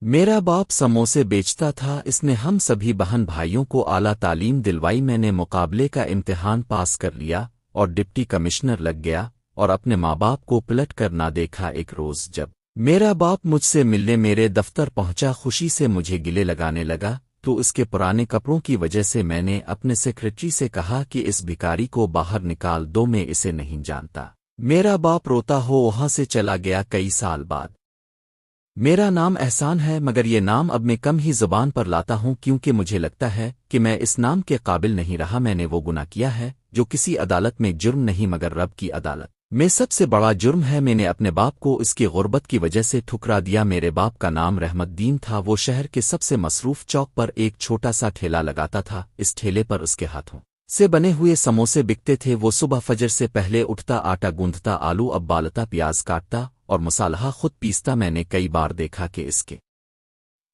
میرا باپ سموسے بیچتا تھا، اس نے ہم سبھی بہن بھائیوں کو اعلیٰ تعلیم دلوائی، میں نے مقابلے کا امتحان پاس کر لیا اور ڈپٹی کمشنر لگ گیا اور اپنے ماں باپ کو پلٹ کر نہ دیکھا۔ ایک روز جب میرا باپ مجھ سے ملنے میرے دفتر پہنچا، خوشی سے مجھے گلے لگانے لگا تو اس کے پرانے کپڑوں کی وجہ سے میں نے اپنے سیکرٹری سے کہا کہ اس بھکاری کو باہر نکال دو، میں اسے نہیں جانتا۔ میرا باپ روتا ہو وہاں سے چلا گیا۔ کئی سال بعد میرا نام احسان ہے، مگر یہ نام اب میں کم ہی زبان پر لاتا ہوں کیونکہ مجھے لگتا ہے کہ میں اس نام کے قابل نہیں رہا۔ میں نے وہ گناہ کیا ہے جو کسی عدالت میں جرم نہیں مگر رب کی عدالت میں سب سے بڑا جرم ہے۔ میں نے اپنے باپ کو اس کی غربت کی وجہ سے ٹھکرا دیا۔ میرے باپ کا نام رحمت دین تھا، وہ شہر کے سب سے مصروف چوک پر ایک چھوٹا سا ٹھیلا لگاتا تھا۔ اس ٹھیلے پر اس کے ہاتھوں سے بنے ہوئے سموسے بکتے تھے۔ وہ صبح فجر سے پہلے اٹھتا، آٹا گوندھتا، آلو ابالتا، پیاز کاٹتا اور مصالحہ خود پیستا۔ میں نے کئی بار دیکھا کہ اس کے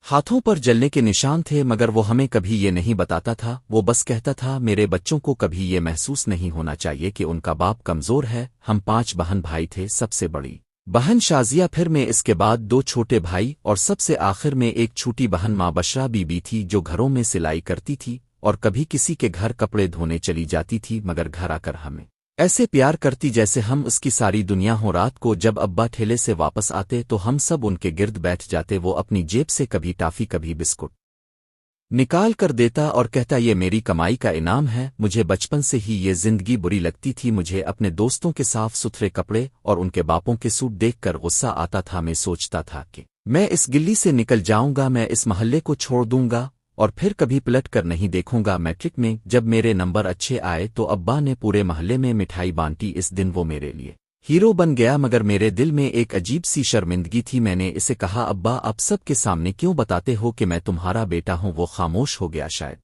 ہاتھوں پر جلنے کے نشان تھے، مگر وہ ہمیں کبھی یہ نہیں بتاتا تھا۔ وہ بس کہتا تھا میرے بچوں کو کبھی یہ محسوس نہیں ہونا چاہیے کہ ان کا باپ کمزور ہے۔ ہم 5 بہن بھائی تھے، سب سے بڑی بہن شازیہ، پھر میں، اس کے بعد 2 چھوٹے بھائی اور سب سے آخر میں ایک چھوٹی بہن ماں بشرا بی بی تھی جو گھروں میں سلائی کرتی تھی اور کبھی کسی کے گھر کپڑے دھونے چلی جاتی تھی، مگر گھر آ کر ہمیں ایسے پیار کرتی جیسے ہم اس کی ساری دنیا ہوں۔ رات کو جب ابا ٹھیلے سے واپس آتے تو ہم سب ان کے گرد بیٹھ جاتے۔ وہ اپنی جیب سے کبھی ٹافی کبھی بسکٹ نکال کر دیتا اور کہتا یہ میری کمائی کا انعام ہے۔ مجھے بچپن سے ہی یہ زندگی بری لگتی تھی۔ مجھے اپنے دوستوں کے صاف ستھرے کپڑے اور ان کے باپوں کے سوٹ دیکھ کر غصہ آتا تھا۔ میں سوچتا تھا کہ میں اس گلی سے نکل جاؤں گا، میں اس محلے کو چھوڑ دوں گا اور پھر کبھی پلٹ کر نہیں دیکھوں گا۔ میٹرک میں جب میرے نمبر اچھے آئے تو ابا نے پورے محلے میں مٹھائی بانٹی۔ اس دن وہ میرے لیے ہیرو بن گیا، مگر میرے دل میں ایک عجیب سی شرمندگی تھی۔ میں نے اسے کہا ابا اب سب کے سامنے کیوں بتاتے ہو کہ میں تمہارا بیٹا ہوں؟ وہ خاموش ہو گیا۔ شاید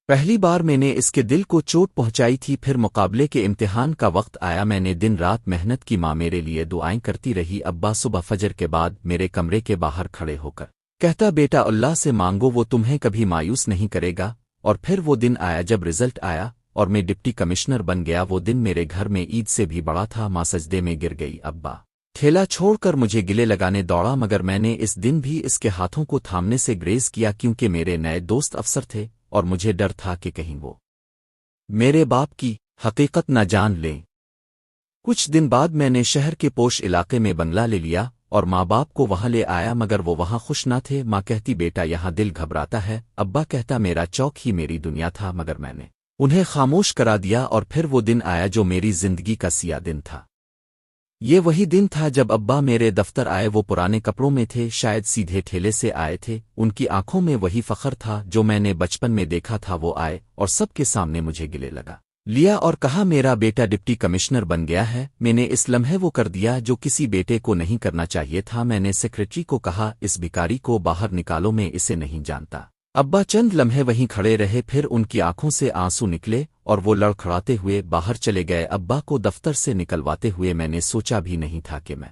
پہلی بار میں نے اس کے دل کو چوٹ پہنچائی تھی۔ پھر مقابلے کے امتحان کا وقت آیا، میں نے دن رات محنت کی، ماں میرے لیے دعائیں کرتی رہی۔ ابا صبح فجر کے بعد میرے کمرے کے باہر کھڑے ہو کر کہتا بیٹا اللہ سے مانگو، وہ تمہیں کبھی مایوس نہیں کرے گا۔ اور پھر وہ دن آیا جب رزلٹ آیا اور میں ڈپٹی کمشنر بن گیا۔ وہ دن میرے گھر میں عید سے بھی بڑا تھا۔ ماں سجدے میں گر گئی، ابا ٹھیلا چھوڑ کر مجھے گلے لگانے دوڑا، مگر میں نے اس دن بھی اس کے ہاتھوں کو تھامنے سے گریز کیا کیونکہ میرے نئے دوست افسر تھے اور مجھے ڈر تھا کہ کہیں وہ میرے باپ کی حقیقت نہ جان لیں۔ کچھ دن بعد میں نے شہر کے پوش علاقے میں بنگلہ لے لیا اور ماں باپ کو وہاں لے آیا، مگر وہ وہاں خوش نہ تھے۔ ماں کہتی بیٹا یہاں دل گھبراتا ہے، ابا کہتا میرا چوک ہی میری دنیا تھا، مگر میں نے انہیں خاموش کرا دیا۔ اور پھر وہ دن آیا جو میری زندگی کا سیاہ دن تھا۔ یہ وہی دن تھا جب ابا میرے دفتر آئے۔ وہ پرانے کپڑوں میں تھے، شاید سیدھے ٹھیلے سے آئے تھے۔ ان کی آنکھوں میں وہی فخر تھا جو میں نے بچپن میں دیکھا تھا۔ وہ آئے اور سب کے سامنے مجھے گلے لگا لیا اور کہا میرا بیٹا ڈپٹی کمشنر بن گیا ہے۔ میں نے اس لمحے وہ کر دیا جو کسی بیٹے کو نہیں کرنا چاہیے تھا۔ میں نے سیکرٹری کو کہا اس بھکاری کو باہر نکالو، میں اسے نہیں جانتا۔ ابا چند لمحے وہیں کھڑے رہے، پھر ان کی آنکھوں سے آنسو نکلے اور وہ لڑکھڑاتے ہوئے باہر چلے گئے۔ ابا کو دفتر سے نکلواتے ہوئے میں نے سوچا بھی نہیں تھا کہ میں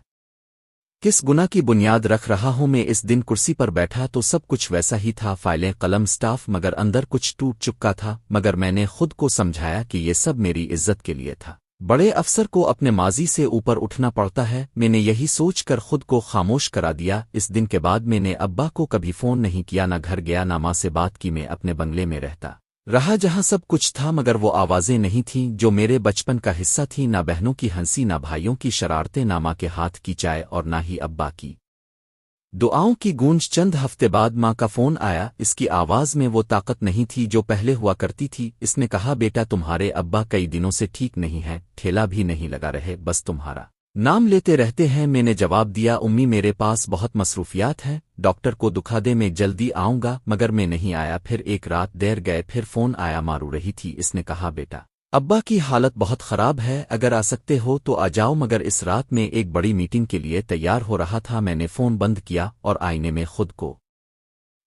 کس گناہ کی بنیاد رکھ رہا ہوں۔ میں اس دن کرسی پر بیٹھا تو سب کچھ ویسا ہی تھا، فائلیں، قلم، سٹاف، مگر اندر کچھ ٹوٹ چکا تھا۔ مگر میں نے خود کو سمجھایا کہ یہ سب میری عزت کے لیے تھا۔ بڑے افسر کو اپنے ماضی سے اوپر اٹھنا پڑتا ہے، میں نے یہی سوچ کر خود کو خاموش کرا دیا۔ اس دن کے بعد میں نے ابا کو کبھی فون نہیں کیا، نہ گھر گیا، نہ ماں سے بات کی۔ میں اپنے بنگلے میں رہتا رہا جہاں سب کچھ تھا، مگر وہ آوازیں نہیں تھیں جو میرے بچپن کا حصہ تھیں، نہ بہنوں کی ہنسی، نہ بھائیوں کی شرارتیں، نہ ماں کے ہاتھ کی چائے اور نہ ہی ابا کی دعاؤں کی گونج۔ چند ہفتے بعد ماں کا فون آیا۔ اس کی آواز میں وہ طاقت نہیں تھی جو پہلے ہوا کرتی تھی۔ اس نے کہا بیٹا تمہارے ابا کئی دنوں سے ٹھیک نہیں ہے، ٹھیلا بھی نہیں لگا رہے، بس تمہارا نام لیتے رہتے ہیں۔ میں نے جواب دیا امی میرے پاس بہت مصروفیات ہیں، ڈاکٹر کو دکھا دے، میں جلدی آؤں گا، مگر میں نہیں آیا۔ پھر ایک رات دیر گئے، پھر فون آیا، ماں رو رہی تھی۔ اس نے کہا بیٹا ابا کی حالت بہت خراب ہے، اگر آ سکتے ہو تو آ جاؤ، مگر اس رات میں ایک بڑی میٹنگ کے لیے تیار ہو رہا تھا۔ میں نے فون بند کیا اور آئینے میں خود کو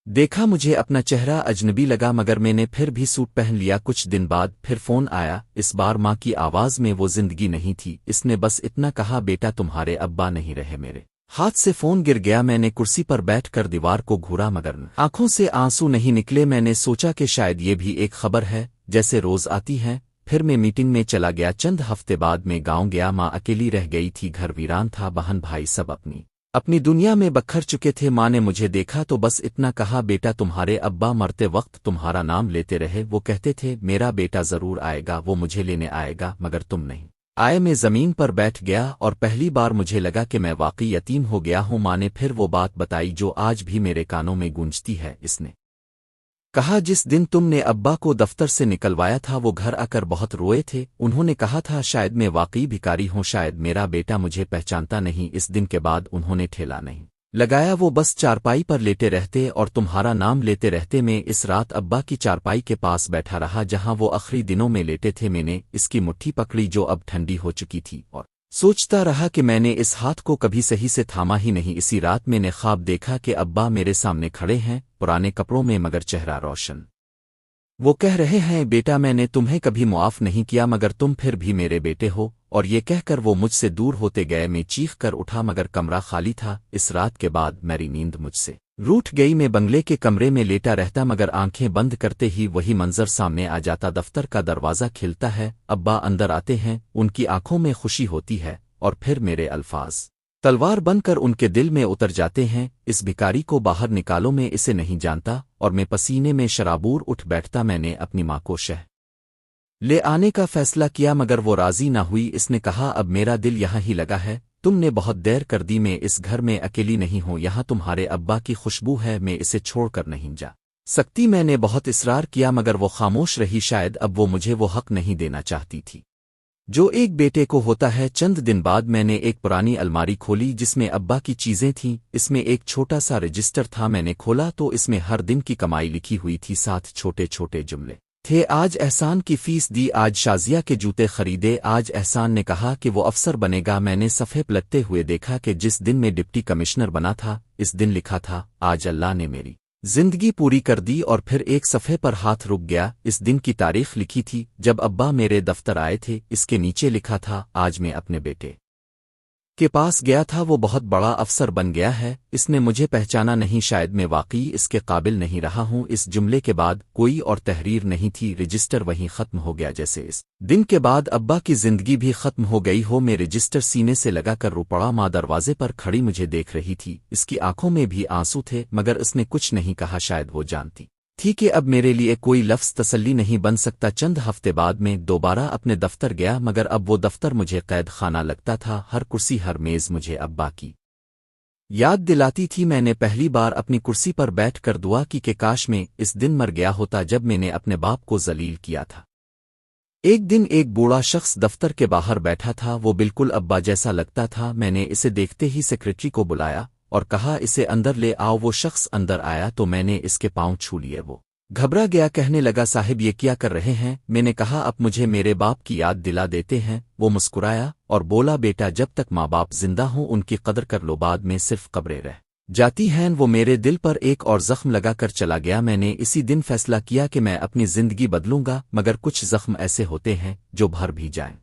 دیکھا، مجھے اپنا چہرہ اجنبی لگا، مگر میں نے پھر بھی سوٹ پہن لیا۔ کچھ دن بعد پھر فون آیا، اس بار ماں کی آواز میں وہ زندگی نہیں تھی۔ اس نے بس اتنا کہا بیٹا تمہارے ابا نہیں رہے۔ میرے ہاتھ سے فون گر گیا، میں نے کرسی پر بیٹھ کر دیوار کو گھورا، مگر آنکھوں سے آنسو نہیں نکلے۔ میں نے سوچا کہ شاید یہ بھی ایک خبر ہے جیسے روز آتی ہے۔ پھر میں میٹنگ میں چلا گیا۔ چند ہفتے بعد میں گاؤں گیا، ماں اکیلی رہ گئی تھی، گھر ویران تھا، بہن بھائی سب اپنی اپنی دنیا میں بکھر چکے تھے۔ ماں نے مجھے دیکھا تو بس اتنا کہا، بیٹا تمہارے ابا مرتے وقت تمہارا نام لیتے رہے، وہ کہتے تھے میرا بیٹا ضرور آئے گا، وہ مجھے لینے آئے گا، مگر تم نہیں آئے۔ میں زمین پر بیٹھ گیا اور پہلی بار مجھے لگا کہ میں واقعی یتیم ہو گیا ہوں۔ ماں نے پھر وہ بات بتائی جو آج بھی میرے کانوں میں گونجتی ہے۔ اس نے کہا جس دن تم نے ابا کو دفتر سے نکلوایا تھا وہ گھر آ کر بہت روئے تھے، انہوں نے کہا تھا شاید میں واقعی بھکاری ہوں، شاید میرا بیٹا مجھے پہچانتا نہیں۔ اس دن کے بعد انہوں نے ٹھیلا نہیں لگایا، وہ بس چارپائی پر لیٹے رہتے اور تمہارا نام لیتے رہتے۔ میں اس رات ابا کی چارپائی کے پاس بیٹھا رہا جہاں وہ آخری دنوں میں لیٹے تھے۔ میں نے اس کی مٹھی پکڑی جو اب ٹھنڈی ہو چکی تھی اور سوچتا رہا کہ میں نے اس ہاتھ کو کبھی صحیح سے تھاما ہی نہیں۔ اسی رات میں نے خواب دیکھا کہ ابا میرے سامنے کھڑے ہیں پرانے کپڑوں میں مگر چہرہ روشن۔ وہ کہہ رہے ہیں بیٹا میں نے تمہیں کبھی معاف نہیں کیا مگر تم پھر بھی میرے بیٹے ہو، اور یہ کہہ کر وہ مجھ سے دور ہوتے گئے۔ میں چیخ کر اٹھا مگر کمرہ خالی تھا۔ اس رات کے بعد میری نیند مجھ سے روٹھ گئی۔ میں بنگلے کے کمرے میں لیٹا رہتا مگر آنکھیں بند کرتے ہی وہی منظر سامنے آ جاتا، دفتر کا دروازہ کھلتا ہے، ابا اندر آتے ہیں، ان کی آنکھوں میں خوشی ہوتی ہے، اور پھر میرے الفاظ تلوار بن کر ان کے دل میں اتر جاتے ہیں، اس بھکاری کو باہر نکالو، میں اسے نہیں جانتا، اور میں پسینے میں شرابور اٹھ بیٹھتا۔ میں نے اپنی ماں کو شہ لے آنے کا فیصلہ کیا مگر وہ راضی نہ ہوئی۔ اس نے کہا اب میرا دل یہاں ہی لگا ہے، تم نے بہت دیر کر دی، میں اس گھر میں اکیلی نہیں ہوں، یہاں تمہارے ابا کی خوشبو ہے، میں اسے چھوڑ کر نہیں جا سکتی۔ میں نے بہت اصرار کیا مگر وہ خاموش رہی، شاید اب وہ مجھے وہ حق نہیں دینا چاہتی تھی جو ایک بیٹے کو ہوتا ہے۔ چند دن بعد میں نے ایک پرانی الماری کھولی جس میں ابا کی چیزیں تھیں، اس میں ایک چھوٹا سا رجسٹر تھا۔ میں نے کھولا تو اس میں ہر دن کی کمائی لکھی ہوئی تھی، ساتھ چھوٹے چھوٹے جملے تھے، آج احسان کی فیس دی، آج شازیہ کے جوتے خریدے، آج احسان نے کہا کہ وہ افسر بنے گا۔ میں نے صفحے پلٹتے ہوئے دیکھا کہ جس دن میں ڈپٹی کمشنر بنا تھا اس دن لکھا تھا آج اللہ نے میری زندگی پوری کر دی، اور پھر ایک صفحے پر ہاتھ رک گیا، اس دن کی تاریخ لکھی تھی جب ابا میرے دفتر آئے تھے، اس کے نیچے لکھا تھا آج میں اپنے بیٹے کے پاس گیا تھا، وہ بہت بڑا افسر بن گیا ہے، اس نے مجھے پہچانا نہیں، شاید میں واقعی اس کے قابل نہیں رہا ہوں۔ اس جملے کے بعد کوئی اور تحریر نہیں تھی، رجسٹر وہیں ختم ہو گیا جیسے اس دن کے بعد ابا کی زندگی بھی ختم ہو گئی ہو۔ میں رجسٹر سینے سے لگا کر رو پڑا، ماں دروازے پر کھڑی مجھے دیکھ رہی تھی، اس کی آنکھوں میں بھی آنسو تھے مگر اس نے کچھ نہیں کہا، شاید وہ جانتی تھی کہ اب میرے لیے کوئی لفظ تسلی نہیں بن سکتا۔ چند ہفتے بعد میں دوبارہ اپنے دفتر گیا مگر اب وہ دفتر مجھے قید خانہ لگتا تھا، ہر کرسی ہر میز مجھے ابا کی یاد دلاتی تھی۔ میں نے پہلی بار اپنی کرسی پر بیٹھ کر دعا کی کہ کاش میں اس دن مر گیا ہوتا جب میں نے اپنے باپ کو ذلیل کیا تھا۔ ایک دن ایک بوڑھا شخص دفتر کے باہر بیٹھا تھا، وہ بالکل ابا جیسا لگتا تھا۔ میں نے اسے دیکھتے ہی سیکرٹری کو بلایا اور کہا اسے اندر لے آؤ۔ وہ شخص اندر آیا تو میں نے اس کے پاؤں چھو لیے، وہ گھبرا گیا، کہنے لگا صاحب یہ کیا کر رہے ہیں؟ میں نے کہا اب مجھے میرے باپ کی یاد دلا دیتے ہیں۔ وہ مسکرایا اور بولا بیٹا جب تک ماں باپ زندہ ہوں ان کی قدر کر لو، بعد میں صرف قبریں رہ جاتی ہیں۔ وہ میرے دل پر ایک اور زخم لگا کر چلا گیا۔ میں نے اسی دن فیصلہ کیا کہ میں اپنی زندگی بدلوں گا، مگر کچھ زخم ایسے ہوتے ہیں جو بھر بھی جائیں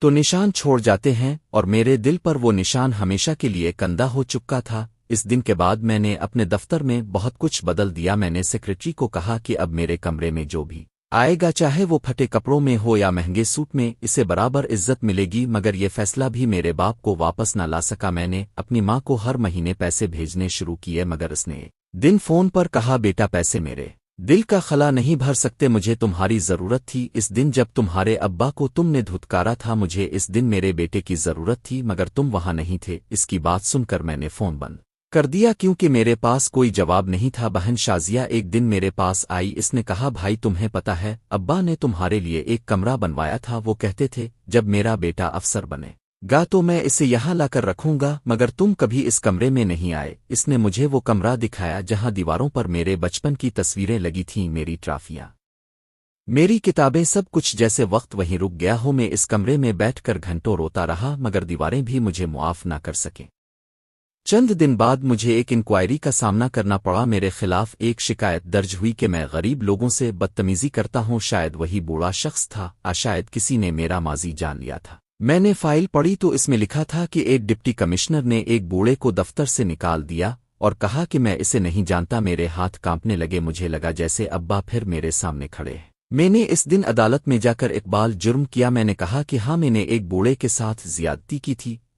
تو نشان چھوڑ جاتے ہیں، اور میرے دل پر وہ نشان ہمیشہ کے لیے کندہ ہو چکا تھا۔ اس دن کے بعد میں نے اپنے دفتر میں بہت کچھ بدل دیا۔ میں نے سیکرٹری کو کہا کہ اب میرے کمرے میں جو بھی آئے گا چاہے وہ پھٹے کپڑوں میں ہو یا مہنگے سوٹ میں، اسے برابر عزت ملے گی، مگر یہ فیصلہ بھی میرے باپ کو واپس نہ لا سکا۔ میں نے اپنی ماں کو ہر مہینے پیسے بھیجنے شروع کیے مگر اس نے ایک دن فون پر کہا بیٹا پیسے میرے دل کا خلا نہیں بھر سکتے، مجھے تمہاری ضرورت تھی اس دن جب تمہارے ابا کو تم نے دھتکارا تھا، مجھے اس دن میرے بیٹے کی ضرورت تھی مگر تم وہاں نہیں تھے۔ اس کی بات سن کر میں نے فون بند کر دیا کیونکہ میرے پاس کوئی جواب نہیں تھا۔ بہن شازیہ ایک دن میرے پاس آئی، اس نے کہا بھائی تمہیں پتا ہے ابا نے تمہارے لیے ایک کمرہ بنوایا تھا، وہ کہتے تھے جب میرا بیٹا افسر بنے گا تو میں اسے یہاں لا کر رکھوں گا، مگر تم کبھی اس کمرے میں نہیں آئے۔ اس نے مجھے وہ کمرہ دکھایا جہاں دیواروں پر میرے بچپن کی تصویریں لگی تھیں، میری ٹرافیاں، میری کتابیں، سب کچھ جیسے وقت وہیں رک گیا ہو۔ میں اس کمرے میں بیٹھ کر گھنٹوں روتا رہا مگر دیواریں بھی مجھے معاف نہ کر سکیں۔ چند دن بعد مجھے ایک انکوائری کا سامنا کرنا پڑا، میرے خلاف ایک شکایت درج ہوئی کہ میں غریب لوگوں سے بدتمیزی کرتا ہوں۔ شاید وہی بوڑھا شخص تھا، شاید کسی نے میرا ماضی جان لیا تھا۔ میں نے فائل پڑھی تو اس میں لکھا تھا کہ ایک ڈپٹی کمشنر نے ایک بوڑھے کو دفتر سے نکال دیا اور کہا کہ میں اسے نہیں جانتا۔ میرے ہاتھ کانپنے لگے، مجھے لگا جیسے ابا پھر میرے سامنے کھڑے ہیں۔ میں نے اس دن عدالت میں جا کر اقبال جرم کیا، میں نے کہا کہ ہاں میں نے ایک بوڑھے کے ساتھ زیادتی کی تھی،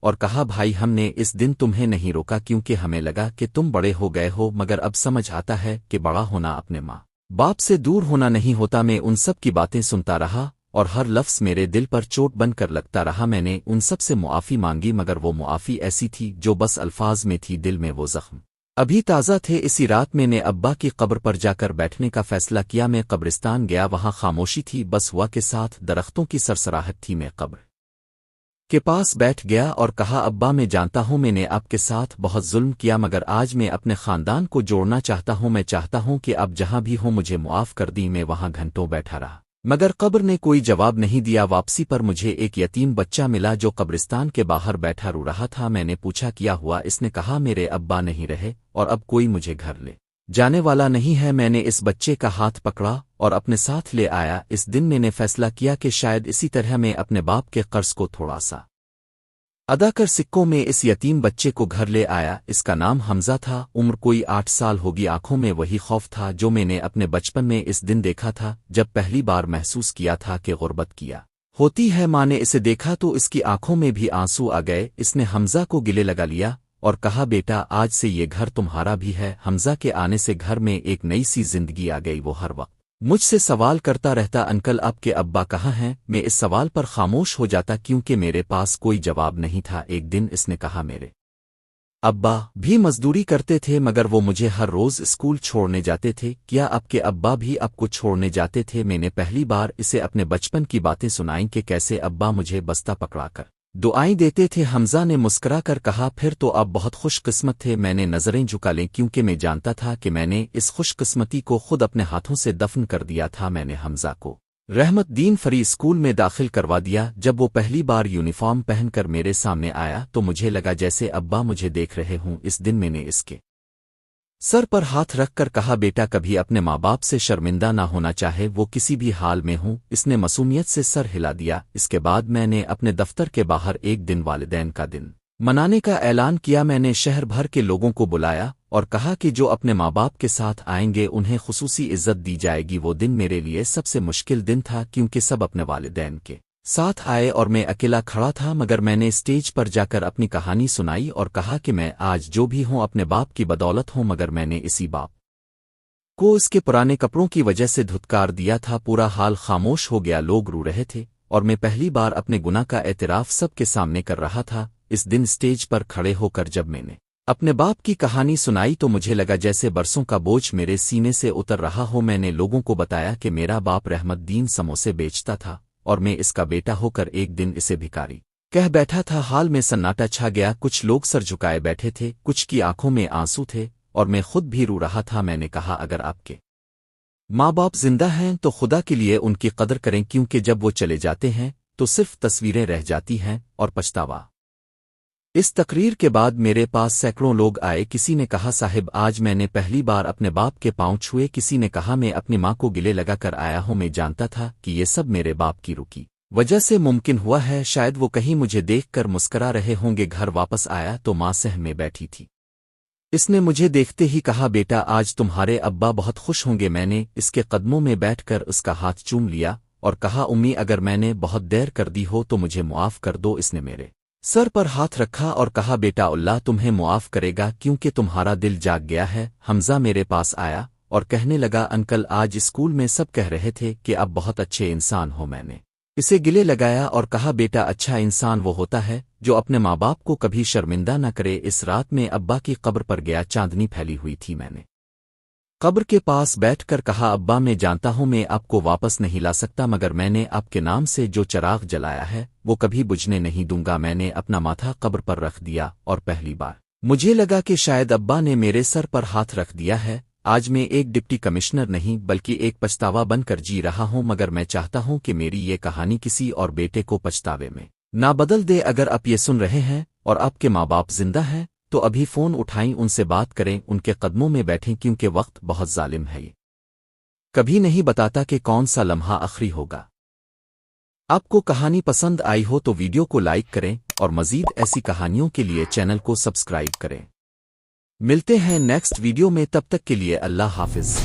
اور کہا بھائی ہم نے اس دن تمہیں نہیں روکا کیونکہ ہمیں لگا کہ تم بڑے ہو گئے ہو، مگر اب سمجھ آتا ہے کہ بڑا ہونا اپنے ماں باپ سے دور ہونا نہیں ہوتا۔ میں ان سب کی باتیں سنتا رہا اور ہر لفظ میرے دل پر چوٹ بن کر لگتا رہا۔ میں نے ان سب سے معافی مانگی مگر وہ معافی ایسی تھی جو بس الفاظ میں تھی، دل میں وہ زخم ابھی تازہ تھے۔ اسی رات میں نے ابا کی قبر پر جا کر بیٹھنے کا فیصلہ کیا۔ میں قبرستان گیا، وہاں خاموشی تھی، بس ہوا کے ساتھ درختوں کی سرسراہٹ تھی۔ میں قبر کے پاس بیٹھ گیا اور کہا ابا میں جانتا ہوں میں نے آپ کے ساتھ بہت ظلم کیا، مگر آج میں اپنے خاندان کو جوڑنا چاہتا ہوں۔ میں چاہتا ہوں کہ آپ جہاں بھی ہوں مجھے معاف کر دیں۔ میں وہاں گھنٹوں بیٹھا رہا مگر قبر نے کوئی جواب نہیں دیا۔ واپسی پر مجھے ایک یتیم بچہ ملا جو قبرستان کے باہر بیٹھا رو رہا تھا۔ میں نے پوچھا کیا ہوا؟ اس نے کہا میرے ابا نہیں رہے اور اب کوئی مجھے گھر لے جانے والا نہیں ہے۔ میں نے اس بچے کا ہاتھ پکڑا اور اپنے ساتھ لے آیا۔ اس دن میں نے فیصلہ کیا کہ شاید اسی طرح میں اپنے باپ کے قرض کو تھوڑا سا ادا کر سکوں میں اس یتیم بچے کو گھر لے آیا۔ اس کا نام حمزہ تھا، عمر کوئی 8 سال ہوگی۔ آنکھوں میں وہی خوف تھا جو میں نے اپنے بچپن میں اس دن دیکھا تھا جب پہلی بار محسوس کیا تھا کہ غربت کیا ہوتی ہے۔ ماں نے اسے دیکھا تو اس کی آنکھوں میں بھی آنسو آ گئے۔ اس نے حمزہ کو گلے لگا لیا اور کہا بیٹا آج سے یہ گھر تمہارا بھی ہے۔ حمزہ کے آنے سے گھر میں ایک نئی سی زندگی آ گئی۔ وہ ہر وقت مجھ سے سوال کرتا رہتا انکل آپ کے ابا کہاں ہیں؟ میں اس سوال پر خاموش ہو جاتا کیونکہ میرے پاس کوئی جواب نہیں تھا۔ ایک دن اس نے کہا میرے ابا بھی مزدوری کرتے تھے مگر وہ مجھے ہر روز اسکول چھوڑنے جاتے تھے۔ کیا آپ کے ابا بھی آپ کو چھوڑنے جاتے تھے؟ میں نے پہلی بار اسے اپنے بچپن کی باتیں سنائیں کہ کیسے ابا مجھے بستہ پکڑا کر دعائیں دیتے تھے۔ حمزہ نے مسکرا کر کہا پھر تو آپ بہت خوش قسمت تھے۔ میں نے نظریں جھکا لیں کیونکہ میں جانتا تھا کہ میں نے اس خوش قسمتی کو خود اپنے ہاتھوں سے دفن کر دیا تھا۔ میں نے حمزہ کو رحمت دین فری اسکول میں داخل کروا دیا۔ جب وہ پہلی بار یونیفارم پہن کر میرے سامنے آیا تو مجھے لگا جیسے ابا مجھے دیکھ رہے ہوں۔ اس دن میں نے اس کے سر پر ہاتھ رکھ کر کہا بیٹا کبھی اپنے ماں باپ سے شرمندہ نہ ہونا، چاہے وہ کسی بھی حال میں ہوں۔ اس نے معصومیت سے سر ہلا دیا۔ اس کے بعد میں نے اپنے دفتر کے باہر ایک دن والدین کا دن منانے کا اعلان کیا۔ میں نے شہر بھر کے لوگوں کو بلایا اور کہا کہ جو اپنے ماں باپ کے ساتھ آئیں گے انہیں خصوصی عزت دی جائے گی۔ وہ دن میرے لیے سب سے مشکل دن تھا کیونکہ سب اپنے والدین کے ساتھ آئے اور میں اکیلا کھڑا تھا، مگر میں نے اسٹیج پر جا کر اپنی کہانی سنائی اور کہا کہ میں آج جو بھی ہوں اپنے باپ کی بدولت ہوں، مگر میں نے اسی باپ کو اس کے پرانے کپڑوں کی وجہ سے دھتکار دیا تھا۔ پورا حال خاموش ہو گیا، لوگ رو رہے تھے اور میں پہلی بار اپنے گناہ کا اعتراف سب کے سامنے کر رہا تھا۔ اس دن اسٹیج پر کھڑے ہو کر جب میں نے اپنے باپ کی کہانی سنائی تو مجھے لگا جیسے برسوں کا بوجھ میرے سینے سے اتر رہا ہو۔ میں نے لوگوں کو بتایا کہ میرا باپ رحمت دین سموسے بیچتا تھا اور میں اس کا بیٹا ہو کر ایک دن اسے بھکاری کہہ بیٹھا تھا۔ حال میں سناٹا چھا گیا، کچھ لوگ سر جھکائے بیٹھے تھے، کچھ کی آنکھوں میں آنسو تھے اور میں خود بھی رو رہا تھا۔ میں نے کہا اگر آپ کے ماں باپ زندہ ہیں تو خدا کے لیے ان کی قدر کریں کیونکہ جب وہ چلے جاتے ہیں تو صرف تصویریں رہ جاتی ہیں اور پچھتاوا۔ اس تقریر کے بعد میرے پاس سینکڑوں لوگ آئے۔ کسی نے کہا صاحب آج میں نے پہلی بار اپنے باپ کے پاؤں چھوئے۔ کسی نے کہا میں اپنی ماں کو گلے لگا کر آیا ہوں۔ میں جانتا تھا کہ یہ سب میرے باپ کی روکی وجہ سے ممکن ہوا ہے۔ شاید وہ کہیں مجھے دیکھ کر مسکرا رہے ہوں گے۔ گھر واپس آیا تو ماں صحن میں بیٹھی تھی۔ اس نے مجھے دیکھتے ہی کہا بیٹا آج تمہارے ابا بہت خوش ہوں گے۔ میں نے اس کے قدموں میں بیٹھ کر اس کا ہاتھ چوم لیا اور کہا امی اگر میں نے بہت دیر کر دی ہو تو مجھے معاف کر دو۔ اس نے میرے سر پر ہاتھ رکھا اور کہا بیٹا اللہ تمہیں معاف کرے گا کیونکہ تمہارا دل جاگ گیا ہے۔ حمزہ میرے پاس آیا اور کہنے لگا انکل آج اسکول میں سب کہہ رہے تھے کہ آپ بہت اچھے انسان ہو۔ میں نے اسے گلے لگایا اور کہا بیٹا اچھا انسان وہ ہوتا ہے جو اپنے ماں باپ کو کبھی شرمندہ نہ کرے۔ اس رات میں ابا کی قبر پر گیا، چاندنی پھیلی ہوئی تھی۔ میں نے قبر کے پاس بیٹھ کر کہا ابا میں جانتا ہوں میں آپ کو واپس نہیں لا سکتا، مگر میں نے آپ کے نام سے جو چراغ جلایا ہے وہ کبھی بجھنے نہیں دوں گا۔ میں نے اپنا ماتھا قبر پر رکھ دیا اور پہلی بار مجھے لگا کہ شاید ابا نے میرے سر پر ہاتھ رکھ دیا ہے۔ آج میں ایک ڈپٹی کمشنر نہیں بلکہ ایک پچھتاوا بن کر جی رہا ہوں، مگر میں چاہتا ہوں کہ میری یہ کہانی کسی اور بیٹے کو پچھتاوے میں نہ بدل دے۔ اگر آپ یہ سن رہے ہیں اور آپ کے ماں باپ زندہ ہیں تو ابھی فون اٹھائیں، ان سے بات کریں، ان کے قدموں میں بیٹھیں کیونکہ وقت بہت ظالم ہے، یہ کبھی نہیں بتاتا کہ کون سا لمحہ آخری ہوگا۔ آپ کو کہانی پسند آئی ہو تو ویڈیو کو لائک کریں اور مزید ایسی کہانیوں کے لیے چینل کو سبسکرائب کریں۔ ملتے ہیں نیکسٹ ویڈیو میں، تب تک کے لیے اللہ حافظ۔